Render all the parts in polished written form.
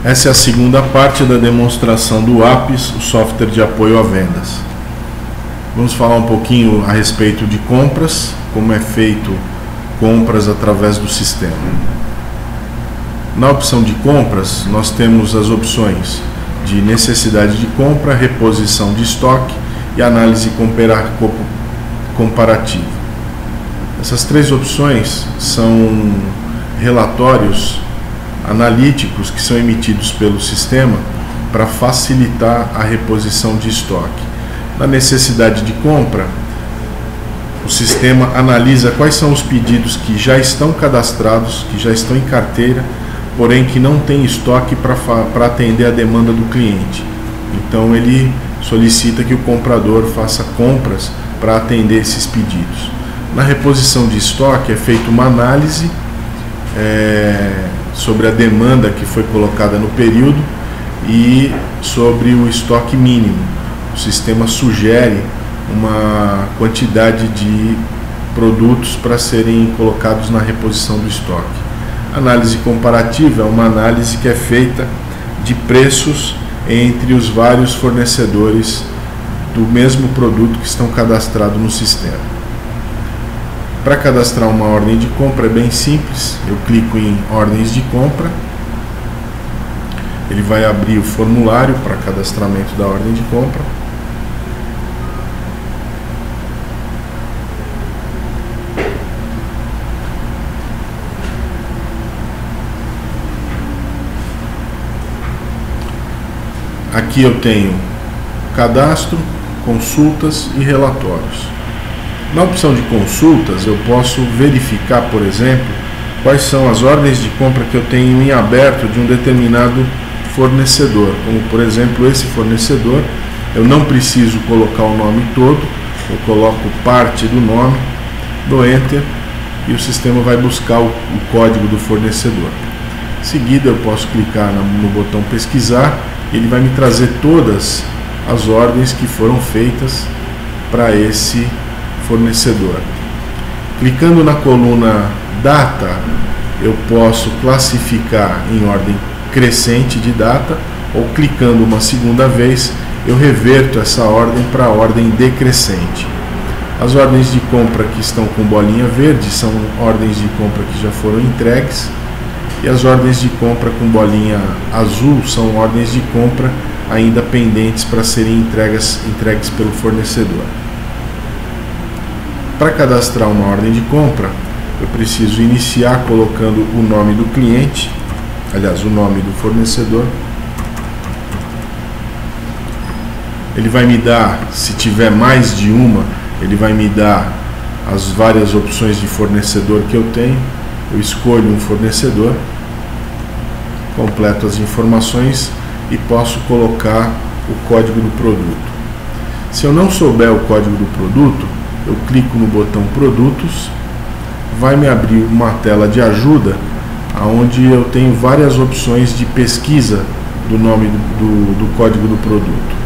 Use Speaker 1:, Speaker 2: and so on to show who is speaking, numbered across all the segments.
Speaker 1: Essa é a segunda parte da demonstração do APIS, o software de apoio a vendas. Vamos falar um pouquinho a respeito de compras, como é feito compras através do sistema. Na opção de compras, nós temos as opções de necessidade de compra, reposição de estoque e análise comparativa. Essas três opções são relatórios analíticos que são emitidos pelo sistema para facilitar a reposição de estoque. Na necessidade de compra, o sistema analisa quais são os pedidos que já estão cadastrados, que já estão em carteira, porém que não tem estoque para atender a demanda do cliente. Então ele solicita que o comprador faça compras para atender esses pedidos. Na reposição de estoque é feita uma análise sobre a demanda que foi colocada no período e sobre o estoque mínimo. O sistema sugere uma quantidade de produtos para serem colocados na reposição do estoque. Análise comparativa é uma análise que é feita de preços entre os vários fornecedores do mesmo produto que estão cadastrados no sistema. Para cadastrar uma ordem de compra é bem simples, eu clico em ordens de compra, ele vai abrir o formulário para cadastramento da ordem de compra. Aqui eu tenho cadastro, consultas e relatórios. Na opção de consultas, eu posso verificar, por exemplo, quais são as ordens de compra que eu tenho em aberto de um determinado fornecedor. Como, por exemplo, esse fornecedor, eu não preciso colocar o nome todo, eu coloco parte do nome, dou Enter e o sistema vai buscar o código do fornecedor. Em seguida, eu posso clicar no botão pesquisar e ele vai me trazer todas as ordens que foram feitas para esse fornecedor. Clicando na coluna data, eu posso classificar em ordem crescente de data, ou clicando uma segunda vez, eu reverto essa ordem para a ordem decrescente. As ordens de compra que estão com bolinha verde são ordens de compra que já foram entregues, e as ordens de compra com bolinha azul são ordens de compra ainda pendentes para serem entregues pelo fornecedor. Para cadastrar uma ordem de compra, eu preciso iniciar colocando o nome do cliente, aliás, o nome do fornecedor. Ele vai me dar, se tiver mais de uma, ele vai me dar as várias opções de fornecedor que eu tenho. Eu escolho um fornecedor, completo as informações e posso colocar o código do produto. Se eu não souber o código do produto, eu clico no botão Produtos, vai me abrir uma tela de ajuda, onde eu tenho várias opções de pesquisa do nome do código do produto.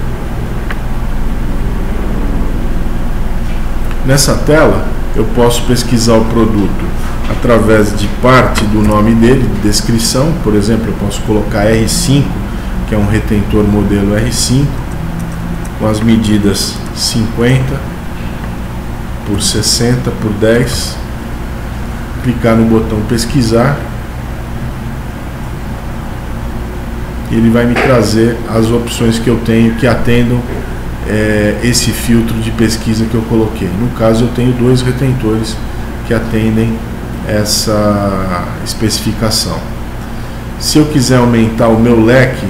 Speaker 1: Nessa tela, eu posso pesquisar o produto através de parte do nome dele, descrição. Por exemplo, eu posso colocar R5, que é um retentor modelo R5, com as medidas 50 por 60 por 10, clicar no botão pesquisar e ele vai me trazer as opções que eu tenho que atendam esse filtro de pesquisa que eu coloquei. No caso, eu tenho dois retentores que atendem essa especificação. Se eu quiser aumentar o meu leque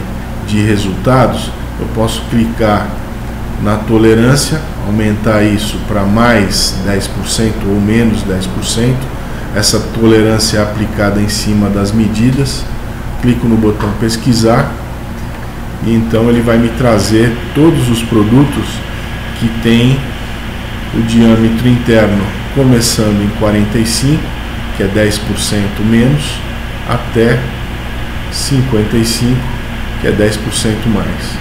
Speaker 1: de resultados, eu posso clicar na tolerância, aumentar isso para mais 10% ou menos 10%. Essa tolerância é aplicada em cima das medidas. Clico no botão pesquisar e então ele vai me trazer todos os produtos que tem o diâmetro interno começando em 45, que é 10% menos, até 55, que é 10% mais.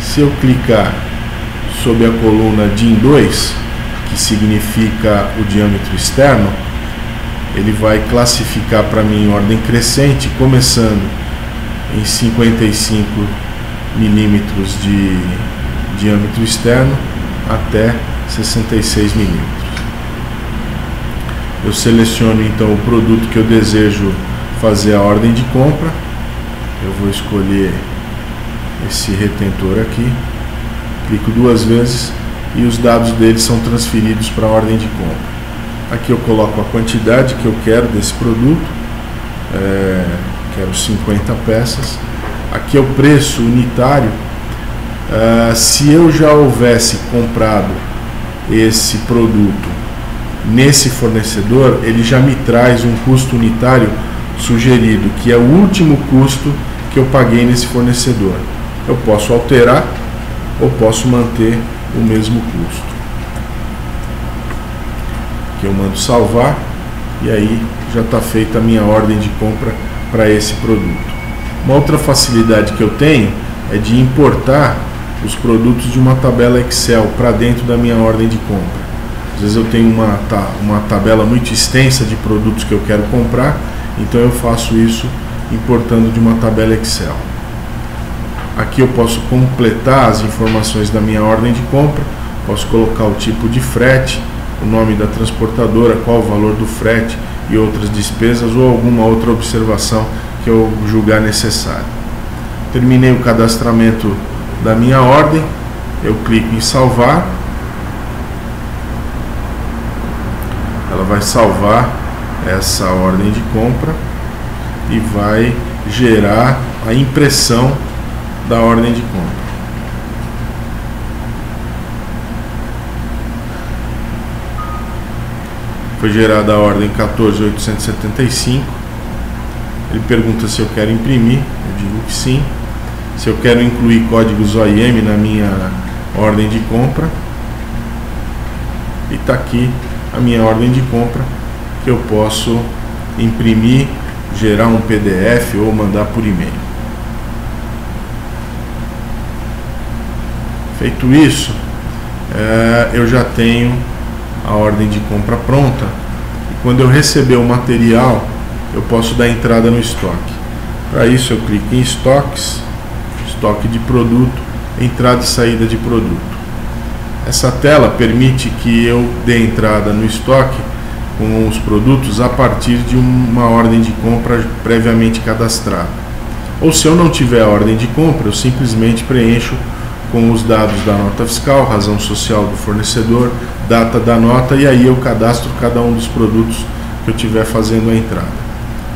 Speaker 1: Se eu clicar sobre a coluna DIN 2, que significa o diâmetro externo, ele vai classificar para mim em ordem crescente, começando em 55 milímetros de diâmetro externo até 66 milímetros. Eu seleciono então o produto que eu desejo fazer a ordem de compra. Eu vou escolher esse retentor aqui, clico 2 vezes e os dados dele são transferidos para a ordem de compra. Aqui eu coloco a quantidade que eu quero desse produto, quero 50 peças. Aqui é o preço unitário. Se eu já houvesse comprado esse produto nesse fornecedor, ele já me traz um custo unitário sugerido, que é o último custo que eu paguei nesse fornecedor. Eu posso alterar ou posso manter o mesmo custo. Aqui eu mando salvar e aí já está feita a minha ordem de compra para esse produto. Uma outra facilidade que eu tenho é de importar os produtos de uma tabela Excel para dentro da minha ordem de compra. Às vezes eu tenho uma tabela muito extensa de produtos que eu quero comprar, então eu faço isso importando de uma tabela Excel. Aqui eu posso completar as informações da minha ordem de compra, posso colocar o tipo de frete, o nome da transportadora, qual o valor do frete e outras despesas ou alguma outra observação que eu julgar necessário. Terminei o cadastramento da minha ordem, eu clico em salvar. Ela vai salvar essa ordem de compra e vai gerar a impressão da ordem de compra. Foi gerada a ordem 14.875. Ele pergunta se eu quero imprimir, eu digo que sim. Se eu quero incluir códigos OIM na minha ordem de compra. E está aqui a minha ordem de compra, que eu posso imprimir, gerar um PDF ou mandar por e-mail. Feito isso, eu já tenho a ordem de compra pronta e quando eu receber o material eu posso dar entrada no estoque. Para isso eu clico em estoques, estoque de produto, entrada e saída de produto. Essa tela permite que eu dê entrada no estoque com os produtos a partir de uma ordem de compra previamente cadastrada. Ou se eu não tiver a ordem de compra, eu simplesmente preencho com os dados da nota fiscal, razão social do fornecedor, data da nota e aí eu cadastro cada um dos produtos que eu estiver fazendo a entrada.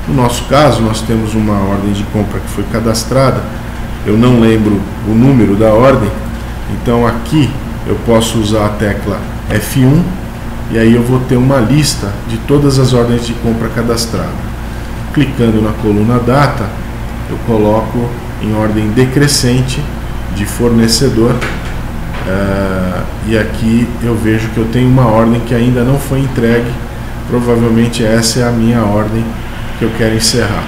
Speaker 1: No nosso caso, nós temos uma ordem de compra que foi cadastrada, eu não lembro o número da ordem, então aqui eu posso usar a tecla F1 e aí eu vou ter uma lista de todas as ordens de compra cadastradas. Clicando na coluna data, eu coloco em ordem decrescente de fornecedor e aqui eu vejo que eu tenho uma ordem que ainda não foi entregue, provavelmente essa é a minha ordem que eu quero encerrar.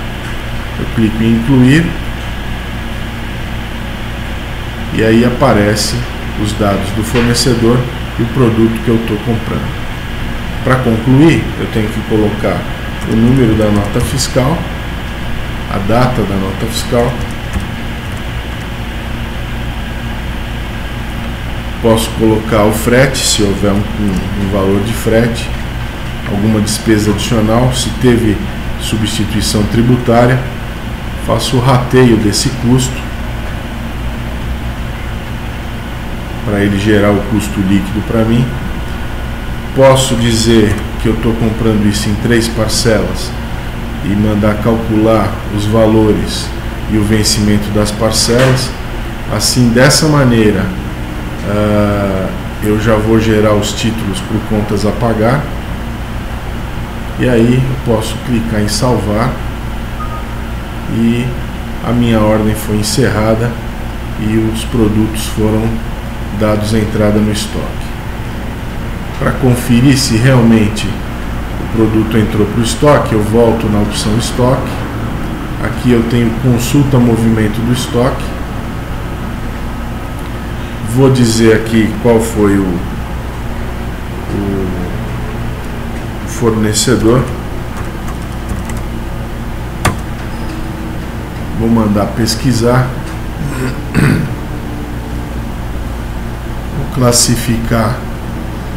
Speaker 1: Eu clico em incluir e aí aparece os dados do fornecedor e o produto que eu estou comprando. Para concluir, eu tenho que colocar o número da nota fiscal, a data da nota fiscal, posso colocar o frete, se houver um valor de frete, alguma despesa adicional, se teve substituição tributária, faço o rateio desse custo para ele gerar o custo líquido para mim. Posso dizer que eu estou comprando isso em 3 parcelas e mandar calcular os valores e o vencimento das parcelas. Assim, dessa maneira, eu já vou gerar os títulos por contas a pagar e aí eu posso clicar em salvar e a minha ordem foi encerrada e os produtos foram dados a entrada no estoque. Para conferir se realmente o produto entrou para o estoque, eu volto na opção estoque. Aqui eu tenho consulta movimento do estoque. Vou dizer aqui qual foi o fornecedor. Vou mandar pesquisar. Vou classificar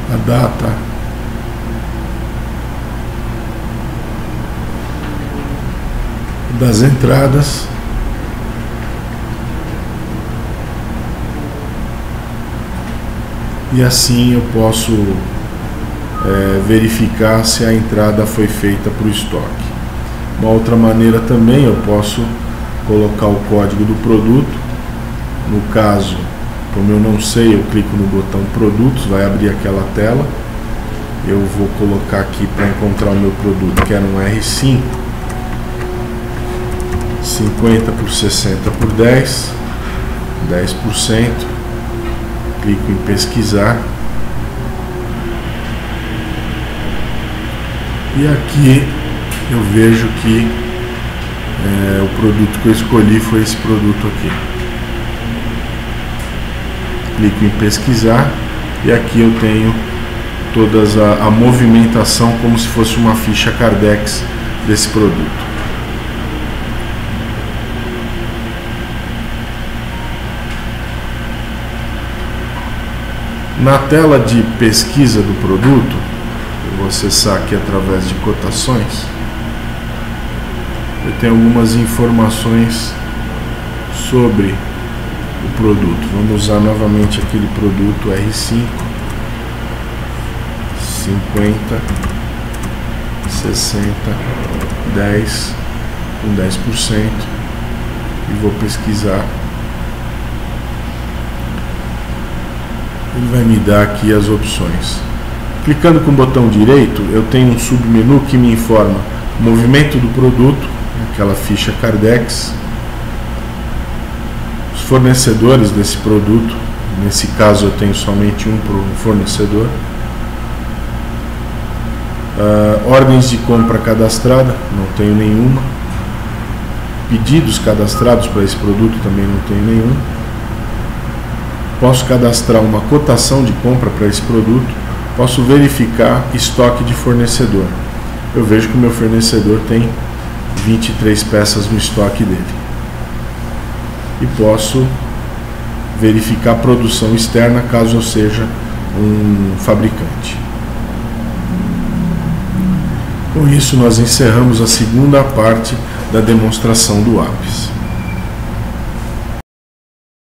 Speaker 1: a data das entradas. E assim eu posso verificar se a entrada foi feita para o estoque. Uma outra maneira também, eu posso colocar o código do produto. No caso, como eu não sei, eu clico no botão produtos, vai abrir aquela tela. Eu vou colocar aqui para encontrar o meu produto, que era um R5 50 por 60 por 10, 10%. Clico em pesquisar. E aqui eu vejo que o produto que eu escolhi foi esse produto aqui. Clico em pesquisar e aqui eu tenho toda a movimentação como se fosse uma ficha Cardex desse produto. Na tela de pesquisa do produto, eu vou acessar aqui através de cotações. Eu tenho algumas informações sobre o produto. Vamos usar novamente aquele produto R5 50 60 10 com 10% e vou pesquisar. Ele vai me dar aqui as opções. Clicando com o botão direito, eu tenho um submenu que me informa o movimento do produto, aquela ficha Cardex, os fornecedores desse produto, nesse caso eu tenho somente um fornecedor, ordens de compra cadastrada, não tenho nenhuma, pedidos cadastrados para esse produto, também não tenho nenhum. Posso cadastrar uma cotação de compra para esse produto, posso verificar estoque de fornecedor. Eu vejo que o meu fornecedor tem 23 peças no estoque dele. E posso verificar a produção externa caso eu seja um fabricante. Com isso nós encerramos a segunda parte da demonstração do APIS.